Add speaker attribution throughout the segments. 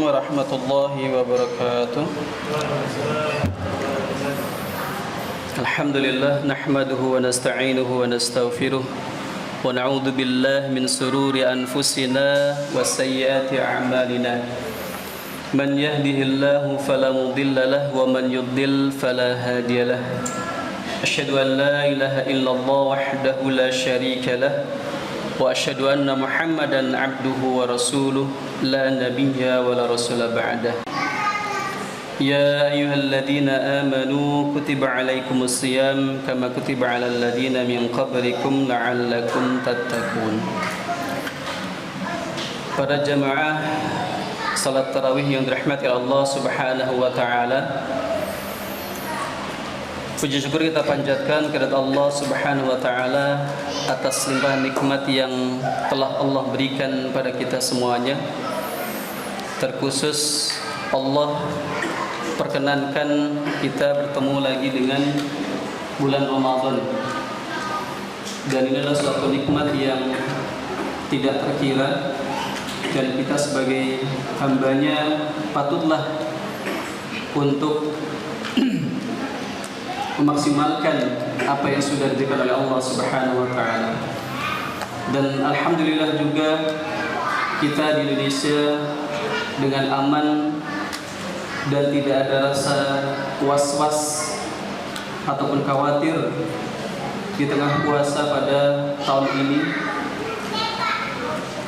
Speaker 1: warahmatullahi wabarakatuh. Alhamdulillah nahmaduhu wa nasta'inuhu wa nastaghfiruh wa na'udzu billahi min sururi anfusina wa sayyiati a'malina. Man yahdihillahu fala mudilla lahu wa man yudlil fala hadiya lahu. Asyhadu an la ilaha illallah wahdahu la syarika lahu wa asyhadu anna Muhammadan 'abduhu wa rasuluh la nabiyya wa la rasula ba'dah. Ya ayyuhalladzina amanu kutiba 'alaikumus shiyam kama kutiba 'alal ladzina min qablikum la'allakum tattaqun. Para jamaah salat tarawih yang dirahmati Allah Subhanahu wa taala, puji syukur kita panjatkan kepada Allah Subhanahu wa taala atas limpahan nikmat yang telah Allah berikan pada kita semuanya. Terkhusus Allah perkenankan kita bertemu lagi dengan bulan Ramadan, dan ini adalah suatu nikmat yang tidak terkira, dan kita sebagai hambanya patutlah untuk memaksimalkan apa yang sudah diberikan oleh Allah Subhanahu wa taala. Dan alhamdulillah juga kita di Indonesia dengan aman dan tidak ada rasa was-was ataupun khawatir di tengah puasa pada tahun ini,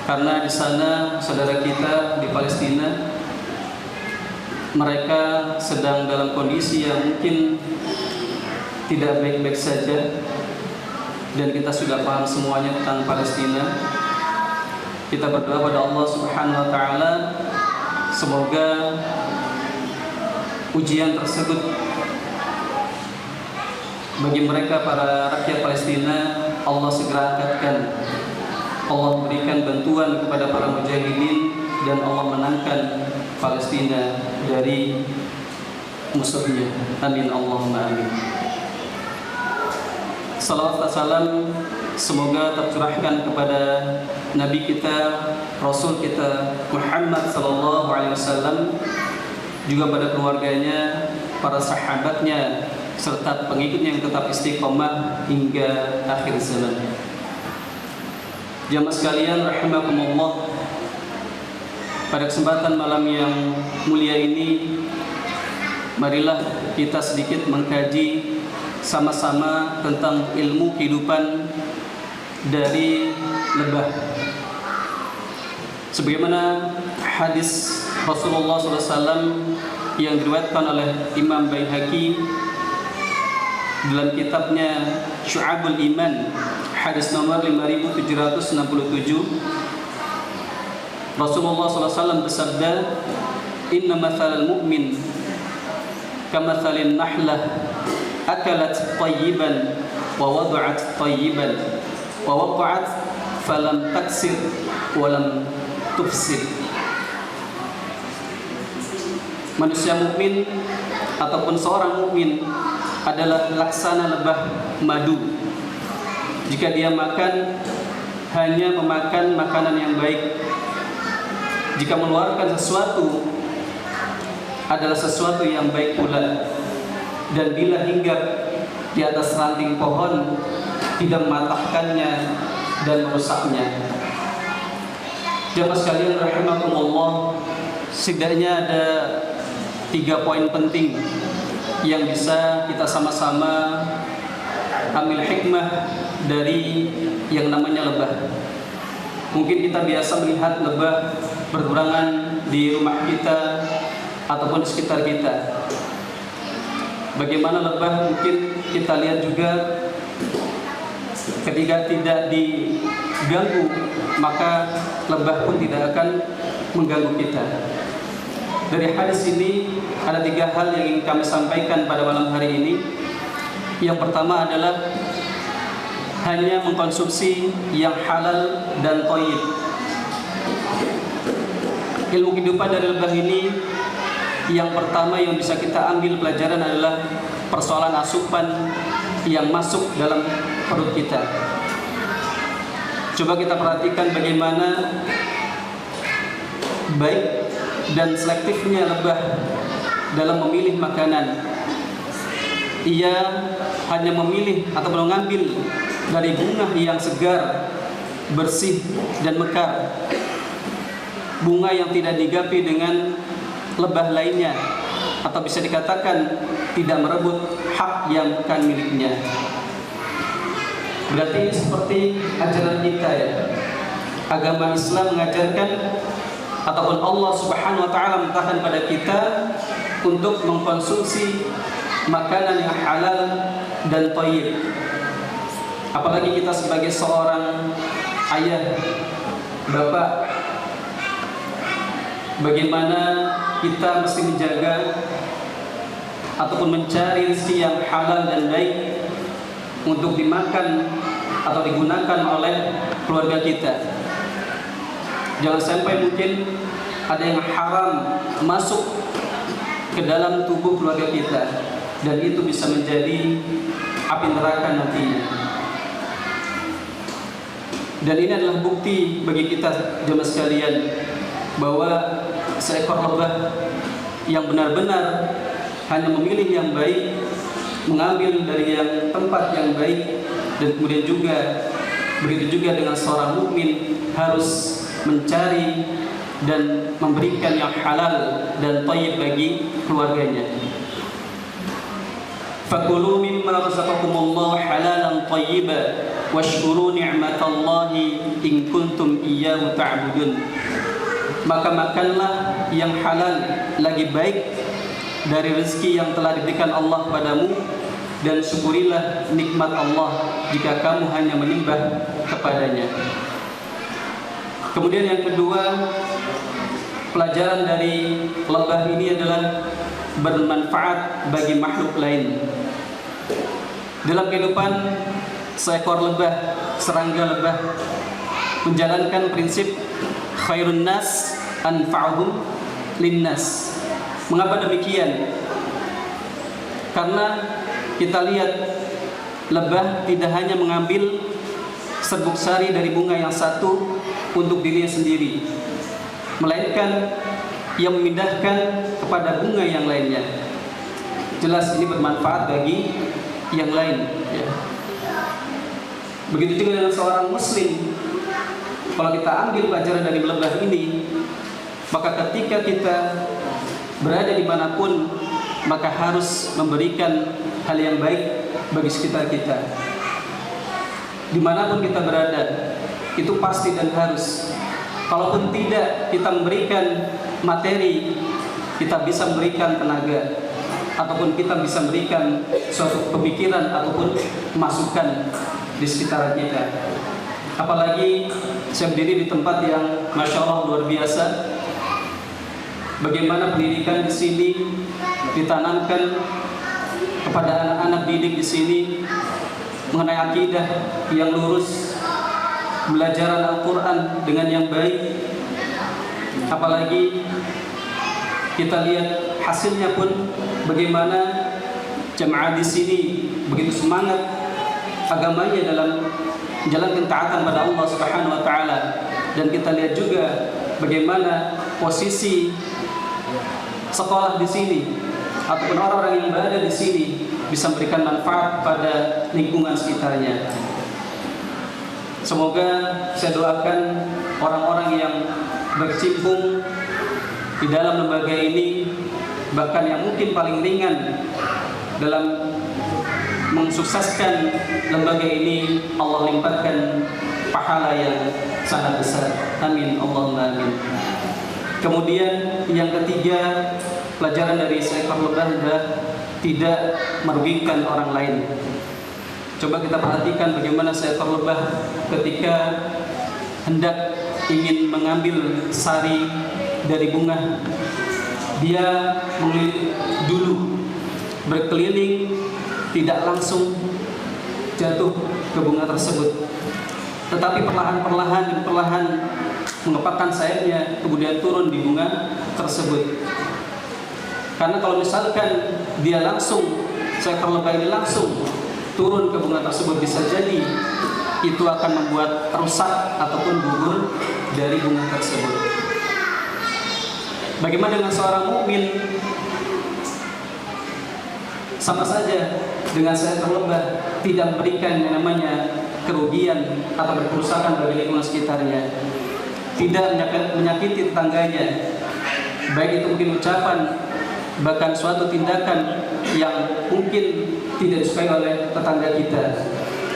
Speaker 1: karena di sana saudara kita di Palestina, mereka sedang dalam kondisi yang mungkin tidak baik-baik saja, dan kita sudah paham semuanya tentang Palestina. Kita berdoa pada Allah Subhanahu wa taala, semoga ujian tersebut bagi mereka para rakyat Palestina Allah segera angkatkan. Allah berikan bantuan kepada para mujahidin dan Allah menangkan Palestina dari musuhnya. Amin Allahumma amin. Salawat dan salam semoga tercurahkan kepada Nabi kita, Rasul kita Muhammad sallallahu alaihi wasallam, juga pada keluarganya, para sahabatnya, serta pengikutnya yang tetap istiqomah hingga akhir zaman. Jamaah sekalian rahimakumullah, pada kesempatan malam yang mulia ini, marilah kita sedikit mengkaji sama-sama tentang ilmu kehidupan dari lebah. Sebagaimana hadis Rasulullah SAW yang diriwayatkan oleh Imam Baihaqi dalam kitabnya Syu'abul Iman, hadis nomor 5767, Rasulullah SAW bersabda, "Inna mathalal mu'min kamathalin nahlah akalat tayyiban wa wada'at tayyiban wa waqa'at falam taksir wa lam tufsid." Manusia mukmin ataupun seorang mukmin adalah laksana lebah madu. Jika dia makan, hanya memakan makanan yang baik. Jika mengeluarkan sesuatu, adalah sesuatu yang baik pula. Dan bila hinggap di atas ranting pohon, tidak mematahkannya dan merusaknya. Jamaah sekalian rahimakumullah, setidaknya ada 3 poin penting yang bisa kita sama-sama ambil hikmah dari yang namanya lebah. Mungkin kita biasa melihat lebah bergurangan di rumah kita ataupun di sekitar kita. Bagaimana lebah mungkin kita lihat juga ketika tidak diganggu, maka lebah pun tidak akan mengganggu kita. Dari hadis ini ada 3 hal yang ingin kami sampaikan pada malam hari ini. Yang pertama adalah hanya mengkonsumsi yang halal dan thayyib. Ilmu kehidupan dari lebah ini, yang pertama yang bisa kita ambil pelajaran adalah persoalan asupan yang masuk dalam perut kita. Coba kita perhatikan bagaimana baik dan selektifnya lebah dalam memilih makanan. Ia hanya memilih atau mengambil dari bunga yang segar, bersih dan mekar, bunga yang tidak digapi dengan lebah lainnya, atau bisa dikatakan tidak merebut hak yang bukan miliknya. Berarti seperti ajaran kita ya. Agama Islam mengajarkan ataupun Allah Subhanahu wa taala memerintahkan pada kita untuk mengkonsumsi makanan yang halal dan thayyib. Apalagi kita sebagai seorang ayah, bapak, bagaimana kita mesti menjaga ataupun mencari rezeki yang halal dan baik untuk dimakan atau digunakan oleh keluarga kita. Jangan sampai mungkin ada yang haram masuk ke dalam tubuh keluarga kita, dan itu bisa menjadi api neraka nantinya. Dan ini adalah bukti bagi kita jemaah sekalian bahwa seekor lebah yang benar-benar hanya memilih yang baik, mengambil dari yang tempat yang baik, dan kemudian juga begitu juga dengan seorang mukmin harus mencari dan memberikan yang halal dan thayyib bagi keluarganya. Fakulu mimma razaqakumullahu halalan thayyiban washkuru ni'matallahi in kuntum iyyahu ta'budun. Maka makanlah yang halal lagi baik dari rezeki yang telah diberikan Allah padamu, dan syukurilah nikmat Allah jika kamu hanya menyembah kepadanya. Kemudian yang kedua, pelajaran dari lebah ini adalah bermanfaat bagi makhluk lain. Dalam kehidupan, seekor lebah, serangga lebah, menjalankan prinsip khairun nas anfa'uhum linnas. Mengapa demikian? Karena kita lihat lebah tidak hanya mengambil serbuk sari dari bunga yang satu untuk dirinya sendiri, melainkan ia memindahkan kepada bunga yang lainnya. Jelas ini bermanfaat bagi yang lain ya. Begitu juga dengan seorang muslim. Kalau kita ambil pelajaran dari lebah ini, maka ketika kita berada dimanapun, maka harus memberikan hal yang baik bagi sekitar kita. Dimanapun kita berada, itu pasti dan harus. Kalaupun tidak kita memberikan materi, kita bisa memberikan tenaga, ataupun kita bisa memberikan suatu pemikiran ataupun masukan di sekitar kita. Apalagi saya berdiri di tempat yang Masya Allah luar biasa. Bagaimana pendidikan di sini ditanamkan kepada anak-anak didik di sini mengenai akidah yang lurus, belajar Al-Quran dengan yang baik. Apalagi kita lihat hasilnya pun bagaimana jemaah di sini begitu semangat agamanya dalam menjalankan taatan pada Allah Subhanahu wa taala. Dan kita lihat juga bagaimana posisi sekolah di sini ataupun orang-orang yang berada di sini bisa memberikan manfaat pada lingkungan sekitarnya. Semoga saya doakan orang-orang yang berkecimpung di dalam lembaga ini, bahkan yang mungkin paling ringan dalam mensukseskan lembaga ini, Allah limpahkan pahala yang sangat besar. Amin, Allahumma amin. Kemudian yang ketiga, pelajaran dari seekor lebah adalah tidak merugikan orang lain. Coba kita perhatikan bagaimana seekor lebah ketika hendak ingin mengambil sari dari bunga, dia dulu berkeliling, tidak langsung jatuh ke bunga tersebut, tetapi perlahan-perlahan mengepakkan sayapnya, kemudian turun di bunga tersebut. Karena kalau misalkan dia langsung, seekor lebah ini langsung turun ke bunga tersebut, bisa jadi itu akan membuat rusak ataupun gugur dari bunga tersebut. Bagaimana dengan seorang mukmin? Sama saja dengan saya terlebah, tidak memberikan yang namanya kerugian atau kerusakan bagi lingkungan sekitarnya, tidak menyakiti tetangganya, baik itu mungkin ucapan, bahkan suatu tindakan yang mungkin tidak disukai oleh tetangga kita.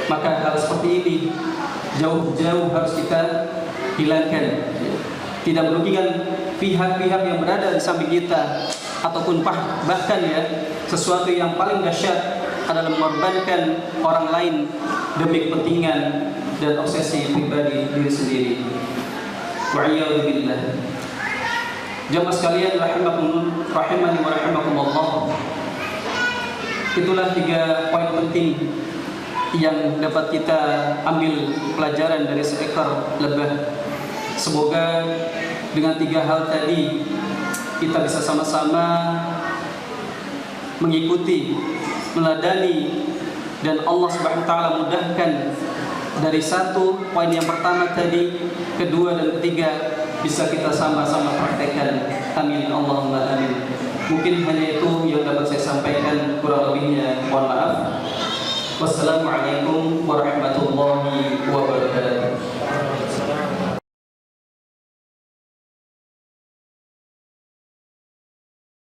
Speaker 1: Maka hal seperti ini jauh-jauh harus kita hilangkan. Tidak merugikan pihak-pihak yang berada di samping kita, ataupun bahkan ya, sesuatu yang paling dahsyat adalah mengorbankan orang lain demi kepentingan dan obsesi pribadi diri sendiri. Wa'iyadu billah. Jamaah sekalian rahimani wa rahimakumullah. Itulah 3 poin penting yang dapat kita ambil pelajaran dari seekor lebah. Semoga dengan 3 hal tadi kita bisa sama-sama mengikuti, meladani, dan Allah Subhanahu wa taala mudahkan dari 1 poin yang pertama tadi, kedua dan ketiga bisa kita sama-sama praktekkan. Amin Allahumma amin. Mungkin hanya itu yang dapat saya sampaikan, kurang lebihnya mohon maaf. Wassalamualaikum warahmatullahi